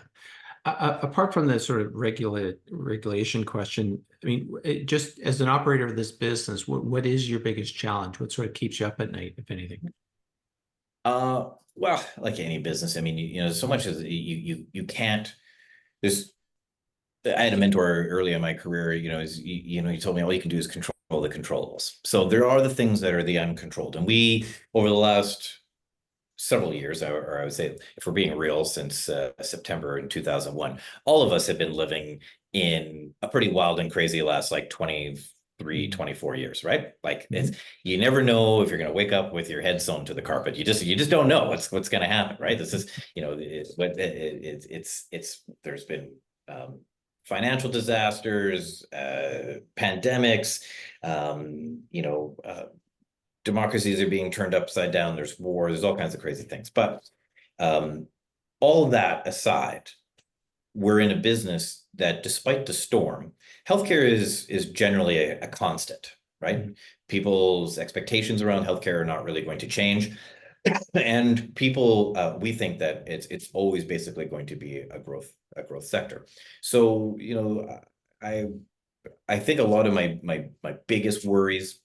Apart from the sort of regulation question, I mean, just as an operator of this business, what is your biggest challenge? What sort of keeps you up at night, if anything? Well, like any business, I mean, you know, so much as you can't. There's, I had a mentor early in my career, you know, he told me all you can do is control the controllables. So there are the things that are the uncontrolled, and we, over the last several years, or I would say, if we're being real, since September in 2001, all of us have been living in a pretty wild and crazy last like 24 years, right? Like it's, you never know if you're going to wake up with your head sewn to the carpet. You just don't know what's going to happen, right? This is, you know, there's been financial disasters, pandemics, you know, democracies are being turned upside down. There's war. There's all kinds of crazy things. But all that aside, we're in a business that, despite the storm, healthcare is generally a constant, right? People's expectations around healthcare are not really going to change. And people, we think that it's always basically going to be a growth sector. So, you know, I think a lot of my biggest worries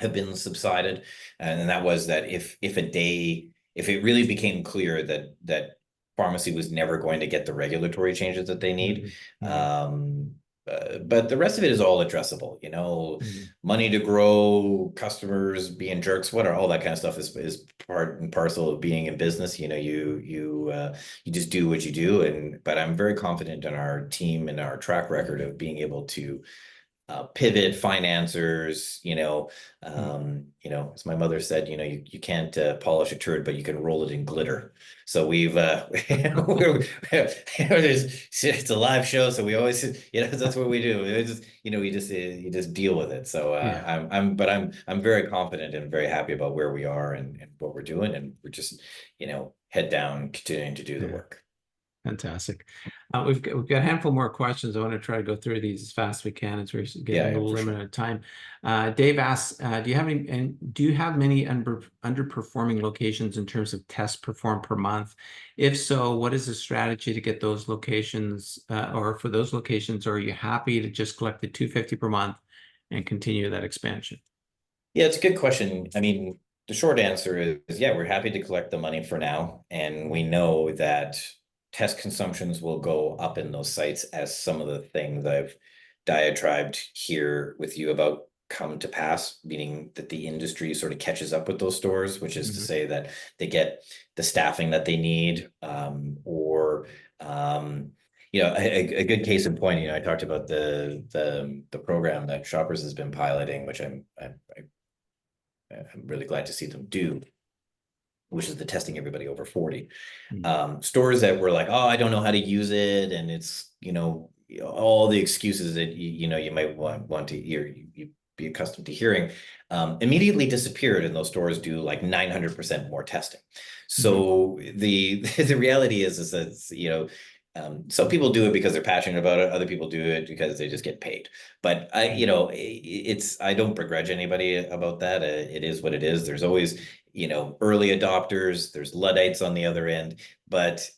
have been subsided, and that was that if it really became clear that pharmacy was never going to get the regulatory changes that they need, but the rest of it is all addressable, you know, money to grow, customers being jerks, all that kind of stuff is part and parcel of being in business. You know, you just do what you do, but I'm very confident in our team and our track record of being able to pivot financiers, you know, as my mother said, you know, you can't polish a turd, but you can roll it in glitter. So we've, it's a live show, so we always, you know, that's what we do. It's just, you know, you just deal with it. So I'm very confident and very happy about where we are and what we're doing, and we're just, you know, head down, continuing to do the work. Fantastic. We've got a handful more questions. I want to try to go through these as fast as we can, as we're getting a little limited time. Dave asks, do you have many underperforming locations in terms of tests performed per month? If so, what is the strategy to get those locations, or for those locations, or are you happy to just collect the $250 per month and continue that expansion? Yeah, it's a good question. I mean, the short answer is yeah, we're happy to collect the money for now, and we know that test consumptions will go up in those sites as some of the things I've diatribed here with you about come to pass, meaning that the industry sort of catches up with those stores, which is to say that they get the staffing that they need, or you know, a good case in point, you know, I talked about the program that Shoppers has been piloting, which I'm really glad to see them do, which is the testing everybody over 40. Stores that were like, oh, I don't know how to use it, and it's, you know, all the excuses that you know you might want to hear, you be accustomed to hearing, immediately disappeared, and those stores do like 900% more testing. So the reality is that, you know, some people do it because they're passionate about it. Other people do it because they just get paid. But you know, I don't begrudge anybody about that. It is what it is. There's always, you know, early adopters. There's Luddites on the other end. But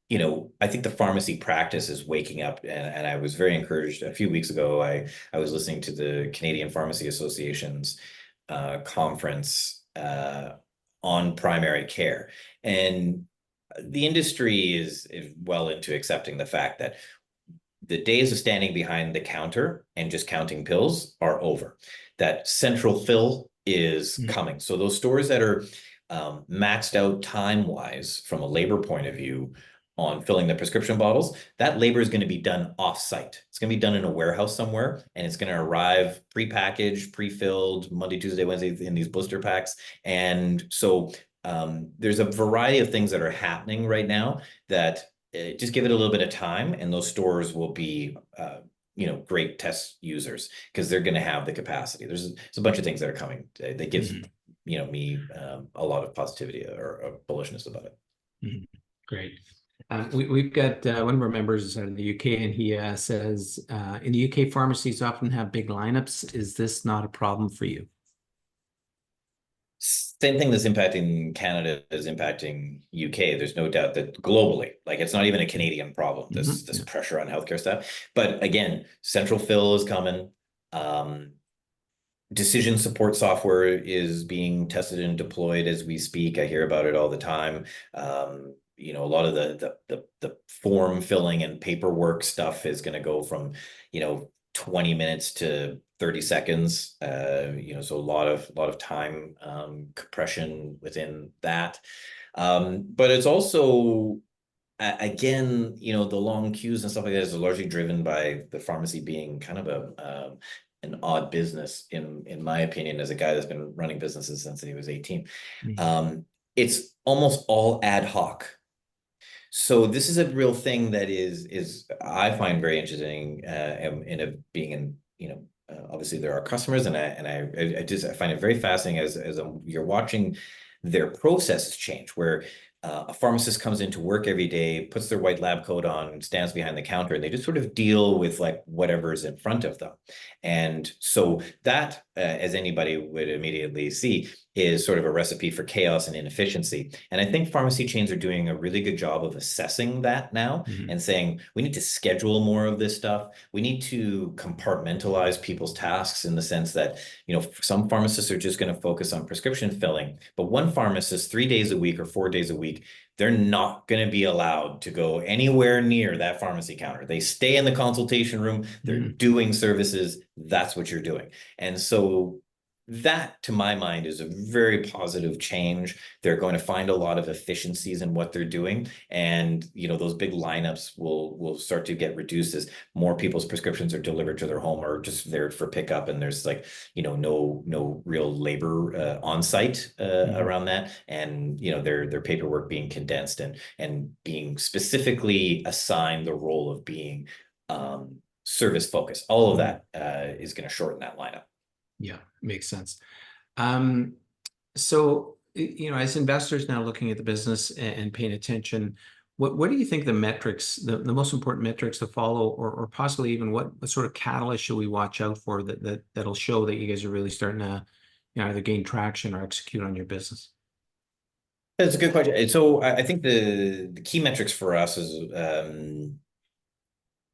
you know, I think the pharmacy practice is waking up, and I was very encouraged. A few weeks ago, I was listening to the Canadian Pharmacy Association's conference on primary care, and the industry is well into accepting the fact that the days of standing behind the counter and just counting pills are over. That central fill is coming. So those stores that are maxed out time-wise from a labor point of view on filling the prescription bottles, that labor is going to be done off-site. It's going to be done in a warehouse somewhere, and it's going to arrive pre-packaged, pre-filled Monday, Tuesday, Wednesday in these blister packs. And so there's a variety of things that are happening right now that just give it a little bit of time, and those stores will be great test users because they're going to have the capacity. There's a bunch of things that are coming that gives me a lot of positivity or bullishness about it. Great. We've got one of our members out in the UK, and he says, in the UK, pharmacies often have big lineups. Is this not a problem for you? Same thing that's impacting Canada is impacting UK. There's no doubt that globally, like it's not even a Canadian problem, this pressure on healthcare staff. But again, central fill is coming. Decision support software is being tested and deployed as we speak. I hear about it all the time. A lot of the form filling and paperwork stuff is going to go from 20 minutes to 30 seconds. So a lot of time compression within that. But it's also again, the long queues and stuff like that is largely driven by the pharmacy being kind of an odd business, in my opinion, as a guy that's been running businesses since he was 18. It's almost all ad hoc. So this is a real thing that is I find very interesting in being in, obviously there are customers, and I find it very fascinating as you're watching their processes change, where a pharmacist comes into work every day, puts their white lab coat on, stands behind the counter, and they just sort of deal with like whatever is in front of them. And so that, as anybody would immediately see, is sort of a recipe for chaos and inefficiency. And I think pharmacy chains are doing a really good job of assessing that now and saying, we need to schedule more of this stuff. We need to compartmentalize people's tasks in the sense that, some pharmacists are just going to focus on prescription filling, but one pharmacist 3 days a week or 4 days a week, they're not going to be allowed to go anywhere near that pharmacy counter. They stay in the consultation room. They're doing services. That's what you're doing. And so that, to my mind, is a very positive change. They're going to find a lot of efficiencies in what they're doing. And, those big lineups will start to get reduced as more people's prescriptions are delivered to their home or just there for pickup. And there's no real labor on site around that. And, their paperwork being condensed and being specifically assigned the role of being service focused. All of that is going to shorten that lineup. Yeah, makes sense. So, as investors now looking at the business and paying attention, what do you think the metrics, the most important metrics to follow, or possibly even what sort of catalyst should we watch out for that'll show that you guys are really starting to either gain traction or execute on your business? That's a good question. So I think the key metrics for us is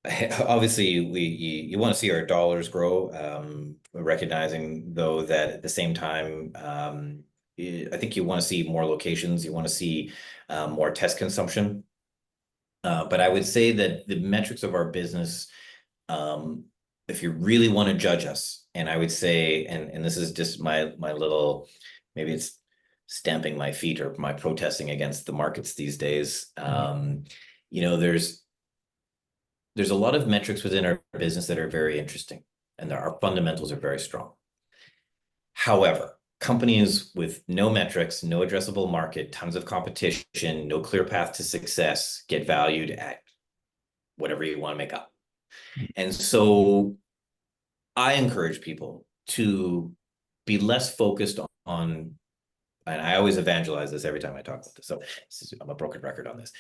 obviously you want to see our dollars grow, recognizing though that at the same time, I think you want to see more locations, you want to see more test consumption. But I would say that the metrics of our business, if you really want to judge us, and I would say, and this is just my little, maybe it's stamping my feet or my protesting against the markets these days. There's a lot of metrics within our business that are very interesting, and our fundamentals are very strong. However, companies with no metrics, no addressable market, tons of competition, no clear path to success get valued at whatever you want to make up. And so I encourage people to be less focused on, and I always evangelize this every time I talk about this, so I'm a broken record on this,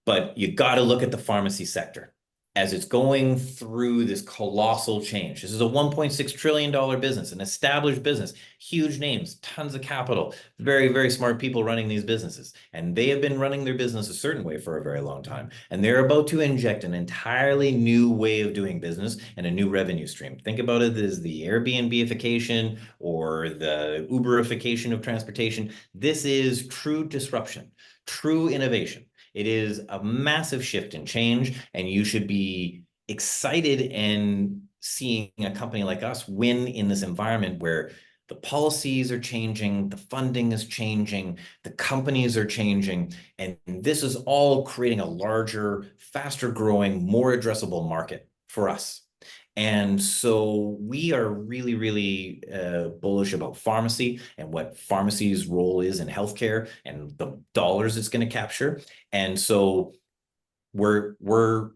but you got to look at the pharmacy sector as it's going through this colossal change. This is a $1.6 trillion business, an established business, huge names, tons of capital, very, very smart people running these businesses. And they have been running their business a certain way for a very long time. And they're about to inject an entirely new way of doing business and a new revenue stream. Think about it as the Airbnb-ification or the Uberification of transportation. This is true disruption, true innovation. It is a massive shift and change, and you should be excited and seeing a company like us win in this environment where the policies are changing, the funding is changing, the companies are changing, and this is all creating a larger, faster growing, more addressable market for us. And so we are really, really bullish about pharmacy and what pharmacy's role is in healthcare and the dollars it's going to capture. And so we're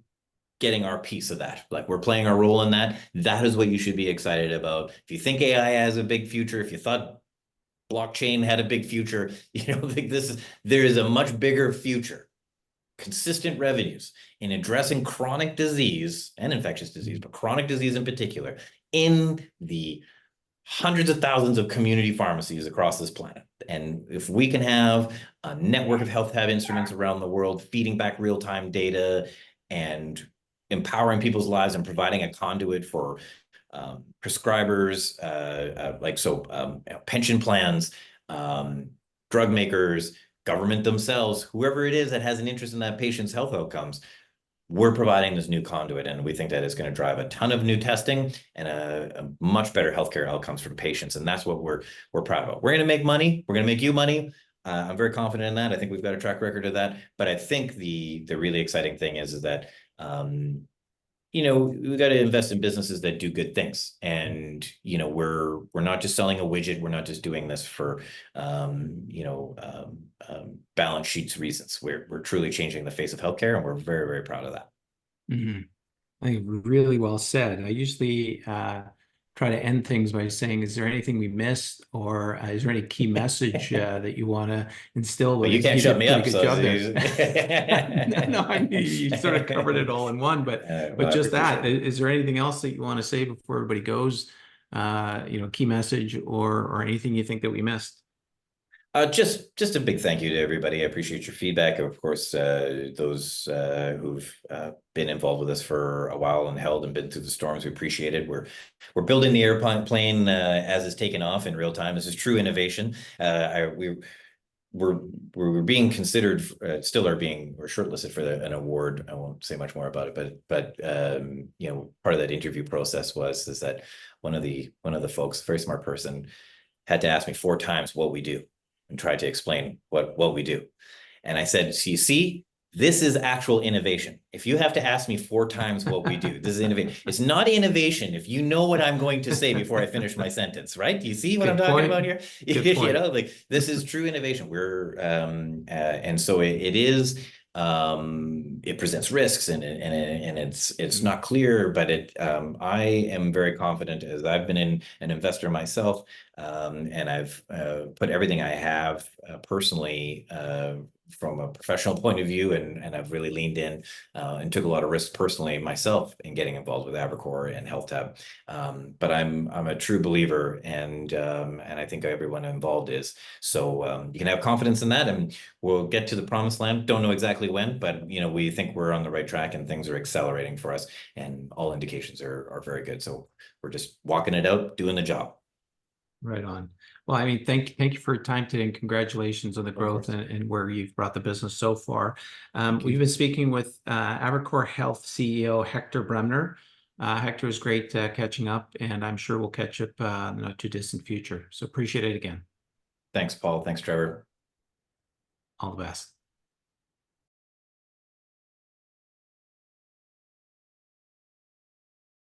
getting our piece of that. Like, we're playing our role in that. That is what you should be excited about. If you think AI has a big future, if you thought blockchain had a big future, like there is a much bigger future. Consistent revenues in addressing chronic disease and infectious disease, but chronic disease in particular, in the hundreds of thousands of community pharmacies across this planet. And if we can have a network of health hab instruments around the world, feeding back real-time data and empowering people's lives and providing a conduit for prescribers, pension plans, drug makers, government themselves, whoever it is that has an interest in that patient's health outcomes, we're providing this new conduit, and we think that it's going to drive a ton of new testing and a much better healthcare outcomes for patients. And that's what we're proud of. We're going to make money. We're going to make you money. I'm very confident in that. I think we've got a track record of that. But I think the really exciting thing is that we've got to invest in businesses that do good things. And, we're not just selling a widget. We're not just doing this for, balance sheets reasons. We're truly changing the face of healthcare, and we're very, very proud of that. Mm-hmm. I think really well said. I usually try to end things by saying, is there anything we missed, or is there any key message that you want to instill? Well, you can't shut me up. Good job there. No, I mean, you sort of covered it all in one, but just that. Is there anything else that you want to say before everybody goes? Key message or anything you think that we missed? Just a big thank you to everybody. I appreciate your feedback. Of course, those who've been involved with us for a while and held and been through the storms, we appreciate it. We're building the airplane as it's taken off in real time. This is true innovation. We're being considered, we're shortlisted for an award. I won't say much more about it, but part of that interview process is that one of the folks, very smart person, had to ask me 4 times what we do and tried to explain what we do. And I said, so you see, this is actual innovation. If you have to ask me 4 times what we do, this is innovation. It's not innovation if you know what I'm going to say before I finish my sentence, right? Do you see what I'm talking about here? This is true innovation. And so it is. It presents risks and it's not clear, but I am very confident, as I've been an investor myself, and I've put everything I have personally from a professional point of view, and I've really leaned in and took a lot of risks personally myself in getting involved with Avricore and HealthTab. But I'm a true believer, and I think everyone involved is. So you can have confidence in that, and we'll get to the promised land. Don't know exactly when, but we think we're on the right track, and things are accelerating for us, and all indications are very good. So we're just walking it out, doing the job. Right on. Well, I mean, thank you for your time today, and congratulations on the growth and where you've brought the business so far. We've been speaking with Avricore Health CEO Hector Bremner. Hector, is great catching up, and I'm sure we'll catch up in the not too distant future. So appreciate it again. Thanks, Paul. Thanks, Trevor. All the best.